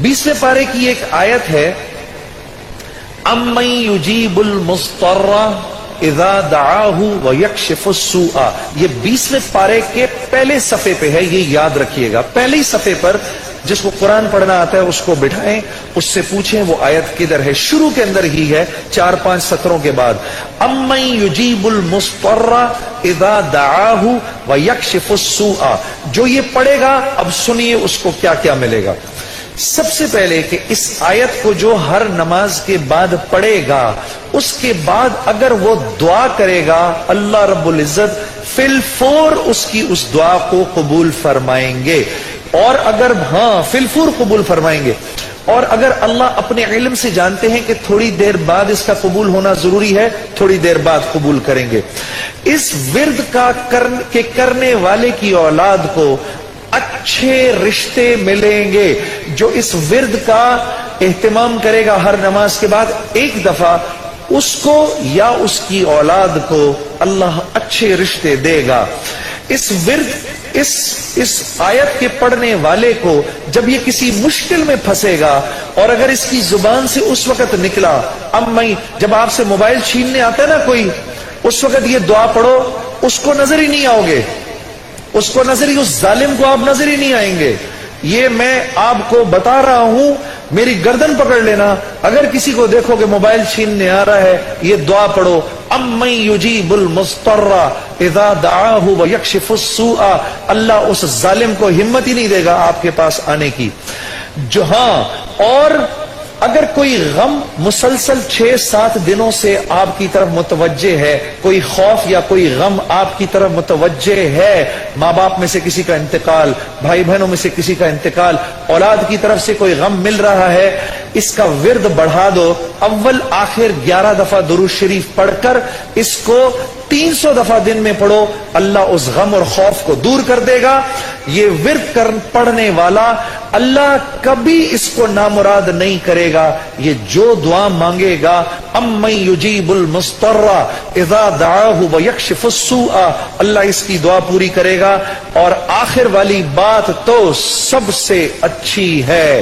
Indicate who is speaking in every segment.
Speaker 1: 20वें पारे की एक आयत है, अम्मन युजीबुल मुस्तर्रा इज़ा दआहु व यक्शिफुस सूआ। ये 20वें पारे के पहले सफ़े पे है, ये याद रखिएगा। पहले ही सफ़े पर जिसको कुरान पढ़ना आता है उसको बिठाएं, उससे पूछें वो आयत किधर है। शुरू के अंदर ही है, 4-5 सत्रों के बाद। अम्मन युजीबुल मुस्तर्रा इज़ा दआहु व यक्शिफुस सूआ। जो ये पढ़ेगा, अब सुनिए उसको क्या क्या मिलेगा। सबसे पहले कि इस आयत को जो हर नमाज के बाद पढ़ेगा, उसके बाद अगर वो दुआ करेगा, अल्लाह रब्बुल इज्जत फिलफौर उसकी उस दुआ को कबूल फरमाएंगे। और अगर फिलफौर कबूल फरमाएंगे। और अगर अल्लाह अपने इल्म से जानते हैं कि थोड़ी देर बाद इसका कबूल होना जरूरी है, थोड़ी देर बाद कबूल करेंगे। इस विर्द का करने वाले की औलाद को अच्छे रिश्ते मिलेंगे। जो इस विर्द का एहतमाम करेगा हर नमाज के बाद एक दफा, उसको या उसकी औलाद को अल्लाह अच्छे रिश्ते देगा। इस विर्द इस आयत के पढ़ने वाले को जब ये किसी मुश्किल में फंसेगा, और अगर इसकी जुबान से उस वक्त निकला, जब आपसे मोबाइल छीनने आता है ना कोई, उस वक्त ये दुआ पढ़ो, उसको नजर ही नहीं आओगे, उसको नजर ही, उस जालिम को आप नजर ही नहीं आएंगे। ये मैं आपको बता रहा हूं, मेरी गर्दन पकड़ लेना। अगर किसी को देखोगे मोबाइल छीनने आ रहा है, ये दुआ पढ़ो, अम्मन युजीबुल मुस्तर्रा इज़ा दआहु व यक्शिफुस सूआ। अल्लाह उस जालिम को हिम्मत ही नहीं देगा आपके पास आने की। जो और अगर कोई गम मुसलसल 6-7 दिनों से आपकी तरफ मुतवज्जे है, कोई खौफ या कोई गम आपकी तरफ मुतवज्जे है, माँ बाप में से किसी का इंतकाल, भाई बहनों में से किसी का इंतकाल, औलाद की तरफ से कोई गम मिल रहा है, इसका विर्द बढ़ा दो। अव्वल आखिर 11 दफा दुरूद शरीफ पढ़कर इसको 300 दफा दिन में पढ़ो, अल्लाह उस गम और खौफ को दूर कर देगा। ये विर्द पढ़ने वाला अल्लाह कभी इसको नामुराद नहीं करेगा। ये जो दुआ मांगेगा, अम्मन युजीबुल मुस्तर्रा इज़ा दआहु व यक्शिफुस सूआ, अल्लाह इसकी दुआ पूरी करेगा। और आखिर वाली बात तो सबसे अच्छी है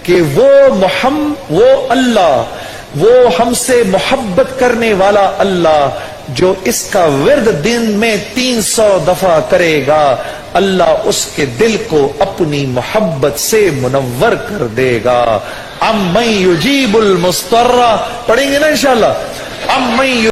Speaker 1: कि वो अल्लाह, वो हमसे मोहब्बत करने वाला अल्लाह, जो इसका विर्द दिन में 300 दफा करेगा, अल्लाह उसके दिल को अपनी मोहब्बत से मुनव्वर कर देगा। अम्मन युजीबुल मुस्तर्रा पढ़ेंगे ना इंशाअल्लाह। अम्मन